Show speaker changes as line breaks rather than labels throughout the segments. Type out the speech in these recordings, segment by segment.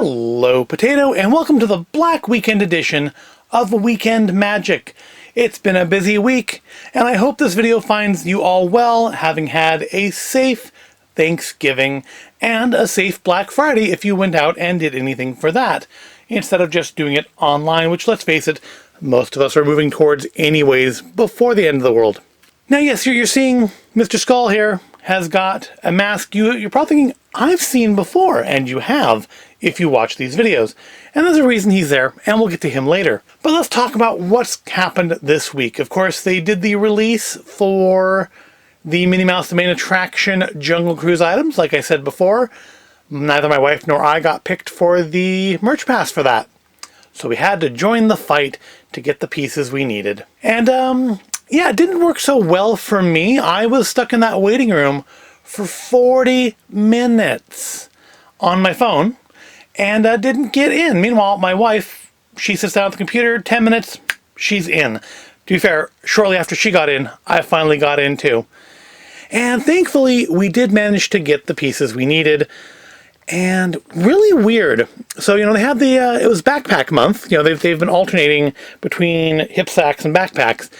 Hello, Potato, and welcome to the Black Weekend edition of Weekend Magic. It's been a busy week, and I hope this video finds you all well, having had a safe Thanksgiving and a safe Black Friday if you went out and did anything for that, instead of just doing it online, which, let's face it, most of us are moving towards anyways before the end of the world. Now, yes, you're seeing Mr. Skull here has got a mask you're probably thinking, I've seen before, and you have if you watch these videos. And there's a reason he's there, and we'll get to him later. But let's talk about what's happened this week. Of course, they did the release for the Minnie Mouse the Main Attraction Jungle Cruise items. Like I said before, neither my wife nor I got picked for the merch pass for that. So we had to join the fight to get the pieces we needed. And, yeah, it didn't work so well for me. I was stuck in that waiting room for 40 minutes on my phone and didn't get in. Meanwhile, my wife, she sits down at the computer, 10 minutes, she's in. To be fair, shortly after she got in, I finally got in too. And thankfully, we did manage to get the pieces we needed. And really weird. So, they had it was backpack month. They've been alternating between hip sacks and backpacks.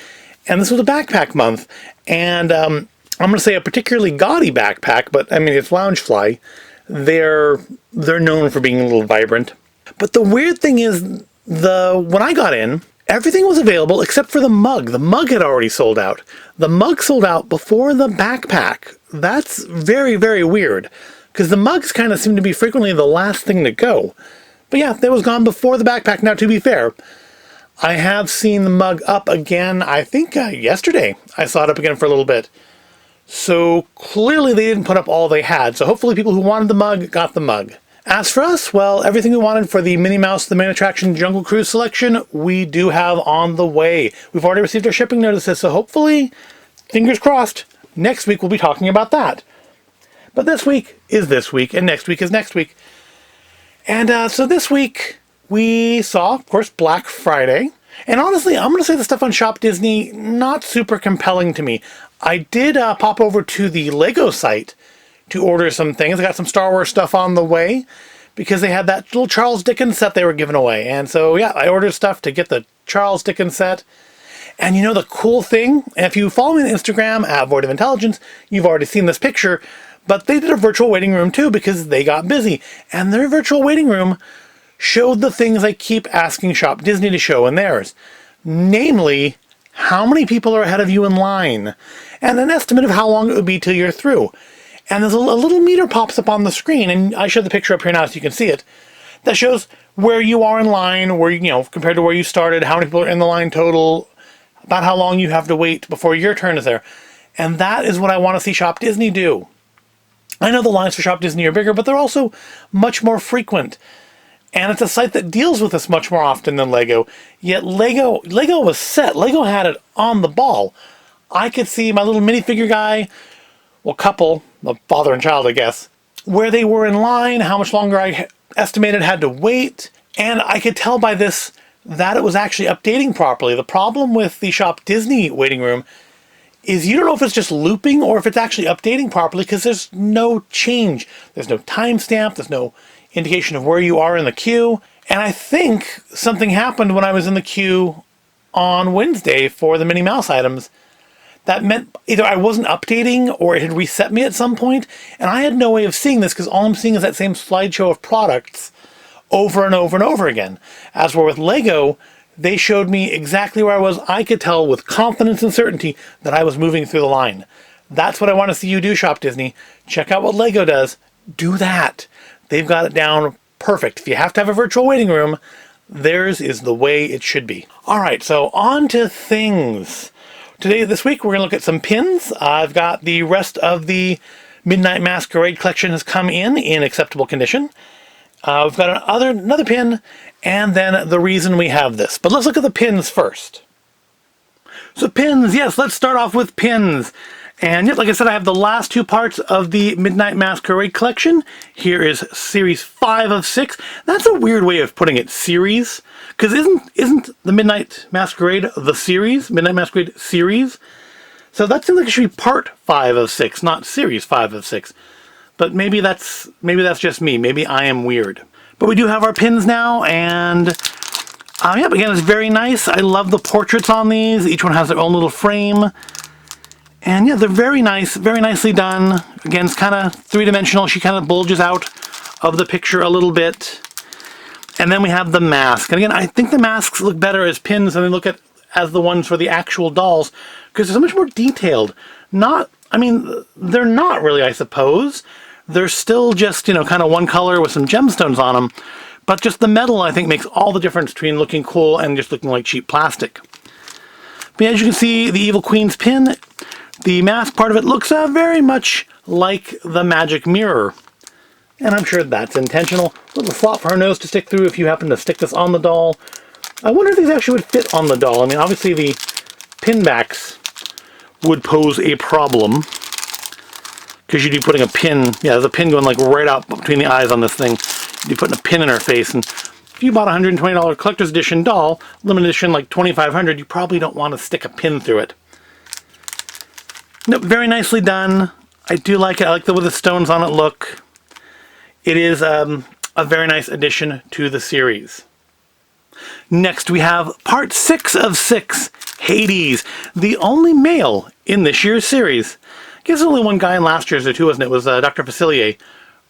And this was a backpack month. And I'm going to say a particularly gaudy backpack, but I mean, it's Loungefly. They're known for being a little vibrant. But the weird thing is, when I got in, everything was available except for the mug. The mug had already sold out. The mug sold out before the backpack. That's very, very weird, because the mugs kind of seem to be frequently the last thing to go. But yeah, that was gone before the backpack. Now, to be fair, I have seen the mug up again, I think yesterday. I saw it up again for a little bit. So clearly they didn't put up all they had. So hopefully people who wanted the mug got the mug. As for us, well, everything we wanted for the Minnie Mouse the Main Attraction Jungle Cruise selection, we do have on the way. We've already received our shipping notices, so hopefully, fingers crossed, next week we'll be talking about that. But this week is this week, and next week is next week. And so this week, we saw, of course, Black Friday. And honestly, I'm going to say the stuff on Shop Disney, not super compelling to me. I did pop over to the Lego site to order some things. I got some Star Wars stuff on the way, because they had that little Charles Dickens set they were giving away. And so, yeah, I ordered stuff to get the Charles Dickens set. And the cool thing, and if you follow me on Instagram, at Void of Intelligence, you've already seen this picture, but they did a virtual waiting room too, because they got busy. And their virtual waiting room showed the things I keep asking Shop Disney to show in theirs. Namely, how many people are ahead of you in line, and an estimate of how long it would be till you're through. And there's a little meter pops up on the screen, and I showed the picture up here now so you can see it, that shows where you are in line, where compared to where you started, how many people are in the line total, about how long you have to wait before your turn is there. And that is what I want to see Shop Disney do. I know the lines for Shop Disney are bigger, but they're also much more frequent. And it's a site that deals with this much more often than Lego. Yet Lego was set. Lego had it on the ball. I could see my little minifigure guy, couple, the father and child, I guess, where they were in line, how much longer I estimated had to wait. And I could tell by this that it was actually updating properly. The problem with the Shop Disney waiting room is you don't know if it's just looping or if it's actually updating properly, because there's no change. There's no timestamp. There's no indication of where you are in the queue. And I think something happened when I was in the queue on Wednesday for the Minnie Mouse items. That meant either I wasn't updating or it had reset me at some point, and I had no way of seeing this because all I'm seeing is that same slideshow of products over and over and over again. As where with Lego, they showed me exactly where I was. I could tell with confidence and certainty that I was moving through the line. That's what I want to see you do, Shop Disney. Check out what Lego does. Do that. They've got it down perfect. If you have to have a virtual waiting room, theirs is the way it should be. All right, so on to things. This week, we're going to look at some pins. I've got the rest of the Midnight Masquerade collection has come in acceptable condition. We've got another pin, and then the reason we have this. But let's look at the pins first. So pins, yes, let's start off with pins. And yet, like I said, I have the last two parts of the Midnight Masquerade collection. Here is series 5 of 6. That's a weird way of putting it, series. Because isn't the Midnight Masquerade the series? Midnight Masquerade series? So that seems like it should be part 5 of 6, not series 5 of 6. But maybe that's just me. Maybe I am weird. But we do have our pins now, and yeah, again, it's very nice. I love the portraits on these. Each one has their own little frame. And yeah, they're very nice, very nicely done. Again, it's kind of three-dimensional. She kind of bulges out of the picture a little bit. And then we have the mask. And again, I think the masks look better as pins than they look at as the ones for the actual dolls, because they're so much more detailed. I mean, they're not really, I suppose. They're still just, you know, kind of one color with some gemstones on them. But just the metal, I think, makes all the difference between looking cool and just looking like cheap plastic. But as you can see, the Evil Queen's pin, the mask part of it looks very much like the magic mirror. And I'm sure that's intentional. A little slot for her nose to stick through if you happen to stick this on the doll. I wonder if these actually would fit on the doll. I mean, obviously the pin backs would pose a problem, because you'd be putting a pin, yeah, there's a pin going like right out between the eyes on this thing. You'd be putting a pin in her face, and if you bought a $120 collector's edition doll, limited edition like $2,500, you probably don't want to stick a pin through it. Nope, very nicely done. I do like it. I like the way the stones on it look. It is a very nice addition to the series. Next we have part 6 of 6, Hades, the only male in this year's series. I guess there's only one guy in last year's there too, wasn't it? It was Dr. Facilier.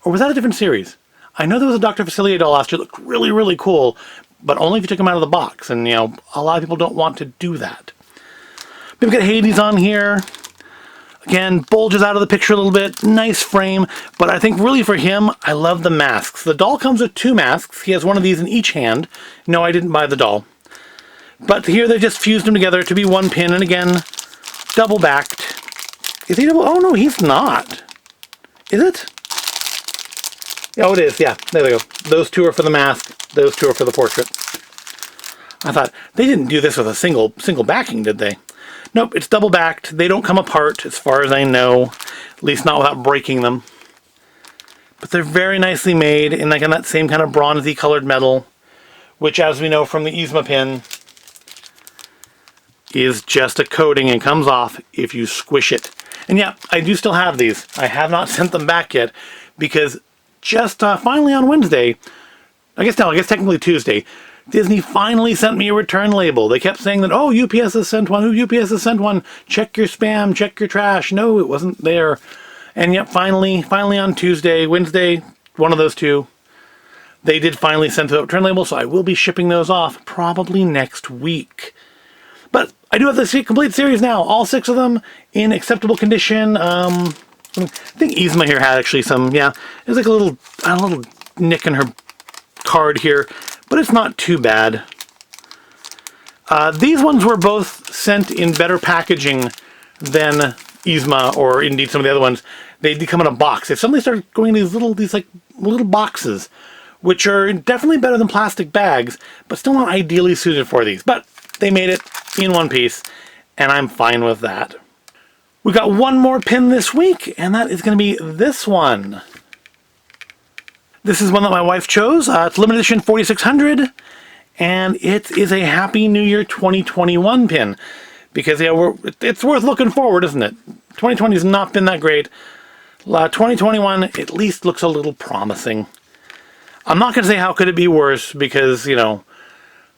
Or was that a different series? I know there was a Dr. Facilier doll last year that looked really, really cool, but only if you took him out of the box. And, you know, a lot of people don't want to do that. We've got Hades on here. Again, bulges out of the picture a little bit. Nice frame. But I think really for him, I love the masks. The doll comes with 2 masks. He has one of these in each hand. No, I didn't buy the doll. But here they've just fused them together to be one pin. And again, double-backed. Is he double? Oh, no, he's not. Is it? Oh, it is. Yeah, there we go. Those 2 are for the mask. Those 2 are for the portrait. I thought, they didn't do this with a single backing, did they? Nope, it's double-backed. They don't come apart, as far as I know. At least not without breaking them. But they're very nicely made in like in that same kind of bronzy colored metal, which, as we know from the Yzma pin, is just a coating and comes off if you squish it. And yeah, I do still have these. I have not sent them back yet, because just finally on Wednesday, I guess technically Tuesday, Disney finally sent me a return label. They kept saying that, oh, UPS has sent one, UPS has sent one, check your spam, check your trash. No, it wasn't there. And yet finally on Tuesday, Wednesday, one of those 2, they did finally send the return label, so I will be shipping those off probably next week. But I do have the complete series now, all 6 of them in acceptable condition. I think Yzma here had actually some, yeah, there's like a little nick in her card here, but it's not too bad. These ones were both sent in better packaging than Yzma, or indeed some of the other ones. They did come in a box. They suddenly started going in these little boxes, which are definitely better than plastic bags, but still not ideally suited for these. But they made it in one piece, and I'm fine with that. We got one more pin this week, and that is going to be this one. This is one that my wife chose. It's limited edition 4600, and it is a Happy New Year 2021 pin. Because yeah, it's worth looking forward, isn't it? 2020 has not been that great. 2021 at least looks a little promising. I'm not going to say how could it be worse, because, you know,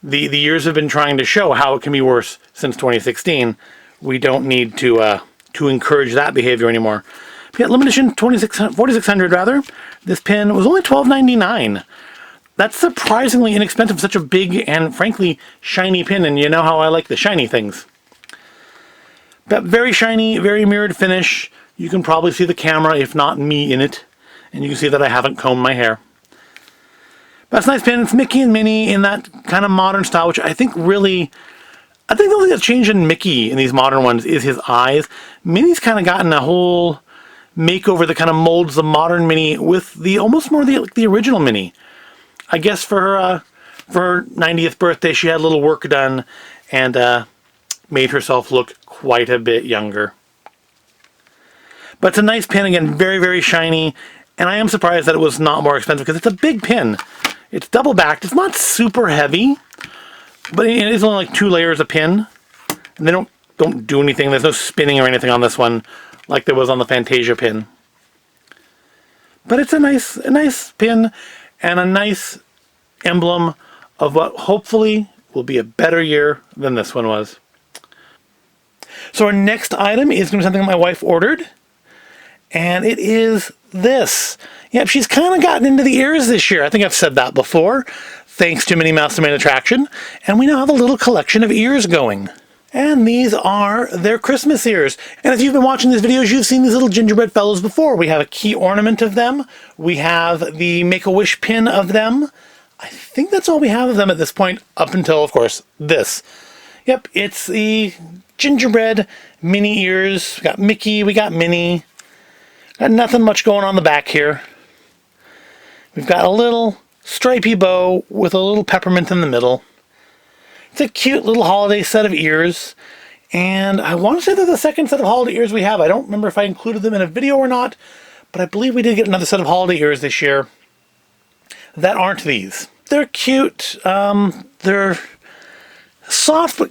the years have been trying to show how it can be worse since 2016. We don't need to encourage that behavior anymore. But yeah, limited edition 4600 rather. This pin was only $12.99. That's surprisingly inexpensive for such a big and frankly shiny pin, and you know how I like the shiny things. But very shiny, very mirrored finish. You can probably see the camera, if not me, in it. And you can see that I haven't combed my hair. But it's a nice pin. It's Mickey and Minnie in that kind of modern style, which I think the only thing that's changed in Mickey in these modern ones is his eyes. Minnie's kind of gotten a whole makeover that kind of molds the modern Minnie with the almost more the original Minnie. I guess for her 90th birthday, she had a little work done and made herself look quite a bit younger. But it's a nice pin, again, very, very shiny, and I am surprised that it was not more expensive, because it's a big pin. It's double-backed. It's not super heavy, but it is only like 2 layers of pin, and they don't do anything. There's no spinning or anything on this one like there was on the Fantasia pin. But it's a nice pin, and a nice emblem of what hopefully will be a better year than this one was. So our next item is going to be something my wife ordered, and it is this. Yep, she's kind of gotten into the ears this year. I think I've said that before, thanks to Minnie Mouse the Main Attraction, and we now have a little collection of ears going. And these are their Christmas ears. And if you've been watching these videos, you've seen these little gingerbread fellows before. We have a key ornament of them. We have the Make-A-Wish pin of them. I think that's all we have of them at this point, up until, of course, this. Yep, it's the gingerbread mini ears. We got Mickey, we got Minnie. Got nothing much going on the back here. We've got a little stripy bow with a little peppermint in the middle. It's a cute little holiday set of ears. And I want to say they're the second set of holiday ears we have. I don't remember if I included them in a video or not, but I believe we did get another set of holiday ears this year that aren't these. They're cute. They're soft, but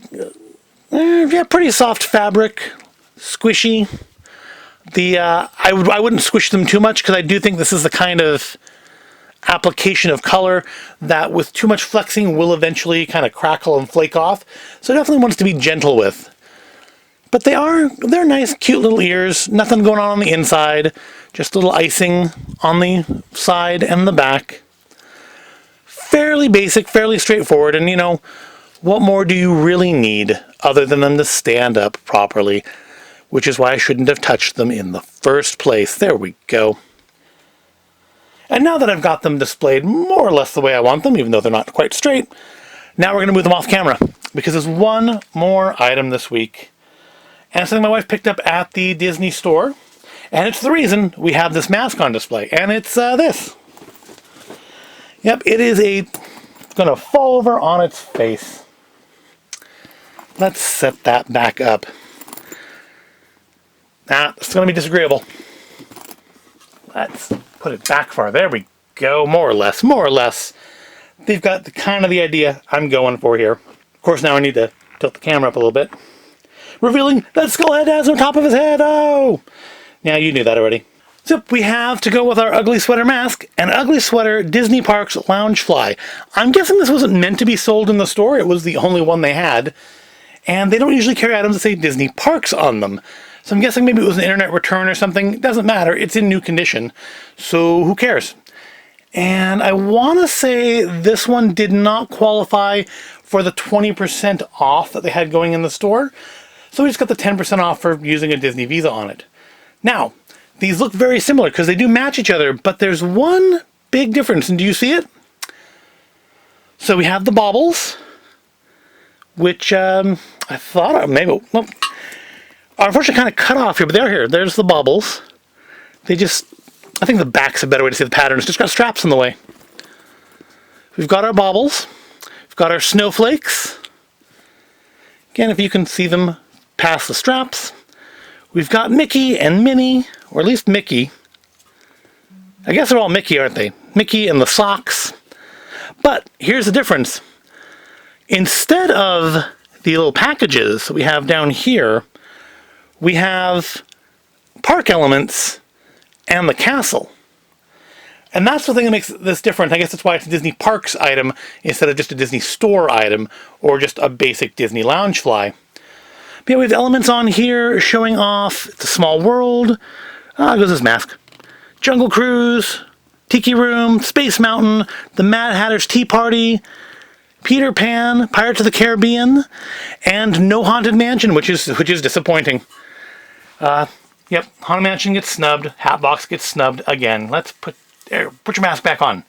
yeah, pretty soft fabric, squishy. I wouldn't squish them too much because I do think this is the kind of application of color that with too much flexing will eventually kind of crackle and flake off. So it definitely wants to be gentle with. But they're nice, cute little ears. Nothing going on the inside. Just a little icing on the side and the back. Fairly basic, fairly straightforward. And you know, what more do you really need other than them to stand up properly? Which is why I shouldn't have touched them in the first place. There we go. And now that I've got them displayed more or less the way I want them, even though they're not quite straight, now we're going to move them off camera. Because there's one more item this week. And it's something my wife picked up at the Disney store. And it's the reason we have this mask on display. And it's this. Yep, it is going to fall over on its face. Let's set that back up. It's going to be disagreeable. Let's put it back far. There we go. More or less. More or less. They've got the kind of the idea I'm going for here. Of course, now I need to tilt the camera up a little bit. Revealing that Skullhead has on top of his head. Oh! Yeah, you knew that already. So we have to go with our ugly sweater mask, an ugly sweater Disney Parks Loungefly. I'm guessing this wasn't meant to be sold in the store. It was the only one they had. And they don't usually carry items that say Disney Parks on them. So I'm guessing maybe it was an internet return or something. It doesn't matter. It's in new condition. So who cares? And I want to say this one did not qualify for the 20% off that they had going in the store. So we just got the 10% off for using a Disney Visa on it. Now, these look very similar because they do match each other, but there's one big difference. And do you see it? So we have the baubles, which I thought maybe... Well, are unfortunately kind of cut off here, but they're here. There's the baubles. They just... I think the back's a better way to see the pattern. It's just got straps in the way. We've got our baubles. We've got our snowflakes. Again, if you can see them past the straps. We've got Mickey and Minnie, or at least Mickey. I guess they're all Mickey, aren't they? Mickey and the socks. But here's the difference. Instead of the little packages that we have down here, we have park elements and the castle. And that's the thing that makes this different. I guess that's why it's a Disney Parks item instead of just a Disney Store item or just a basic Disney Loungefly. But yeah, we have elements on here showing off It's a Small World. Goes this mask. Jungle Cruise, Tiki Room, Space Mountain, the Mad Hatter's Tea Party, Peter Pan, Pirates of the Caribbean, and no Haunted Mansion, which is disappointing. Yep, Haunted Mansion gets snubbed. Hatbox gets snubbed again. Let's put your mask back on.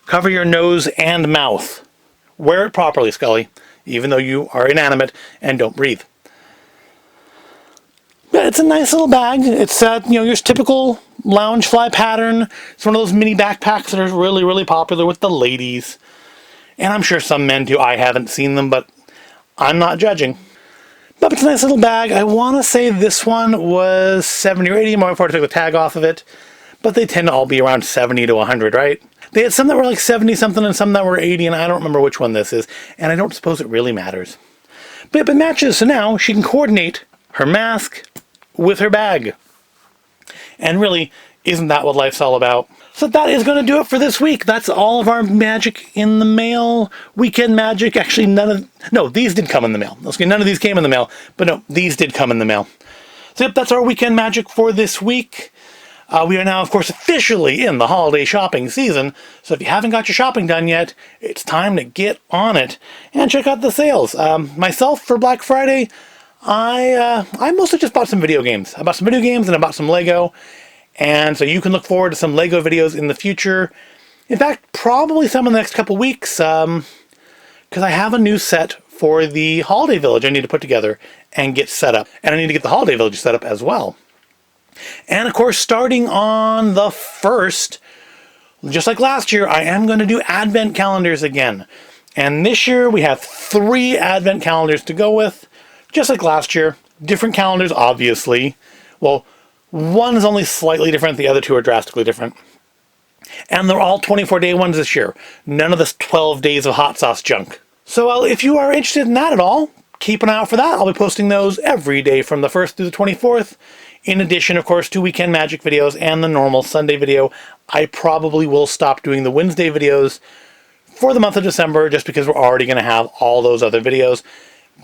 Cover your nose and mouth. Wear it properly, Scully, even though you are inanimate and don't breathe. But it's a nice little bag. It's your typical Loungefly pattern. It's one of those mini backpacks that are really, really popular with the ladies. And I'm sure some men do. I haven't seen them, but I'm not judging. But it's a nice little bag. I want to say this one was 70 or 80. My wife already took the tag off of it. But they tend to all be around 70 to 100, right? They had some that were like 70 something and some that were 80, and I don't remember which one this is. And I don't suppose it really matters. But it matches, so now she can coordinate her mask with her bag. And really, isn't that what life's all about? So that is going to do it for this week. That's all of our magic in the mail. Weekend magic. Actually, no, these did come in the mail. Okay, none of these came in the mail, but no, these did come in the mail. So yep, that's our weekend magic for this week. We are now, of course, officially in the holiday shopping season. So if you haven't got your shopping done yet, it's time to get on it and check out the sales. Myself, for Black Friday, I mostly just bought some video games. I bought some video games and I bought some Lego. And so you can look forward to some Lego videos in the future. In fact, probably some in the next couple weeks, because I have a new set for the Holiday Village I need to put together and get set up. And I need to get the Holiday Village set up as well. And of course, starting on the 1st, just like last year, I am going to do Advent calendars again. And this year we have 3 Advent calendars to go with, just like last year. Different calendars, obviously. Well, one is only slightly different, the other 2 are drastically different. And they're all 24-day ones this year. None of this 12 days of hot sauce junk. So if you are interested in that at all, keep an eye out for that. I'll be posting those every day from the 1st through the 24th. In addition, of course, to Weekend Magic videos and the normal Sunday video. I probably will stop doing the Wednesday videos for the month of December just because we're already going to have all those other videos.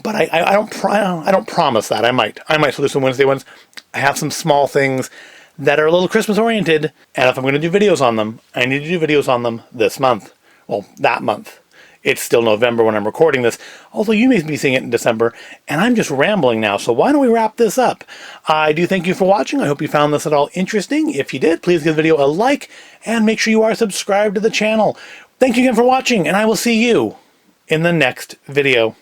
But I don't promise that. I might still do some Wednesday ones. I have some small things that are a little Christmas oriented, and if I'm going to do videos on them, I need to do videos on them this month. Well, that month. It's still November when I'm recording this, although you may be seeing it in December, and I'm just rambling now, so why don't we wrap this up? I do thank you for watching. I hope you found this at all interesting. If you did, please give the video a like, and make sure you are subscribed to the channel. Thank you again for watching, and I will see you in the next video.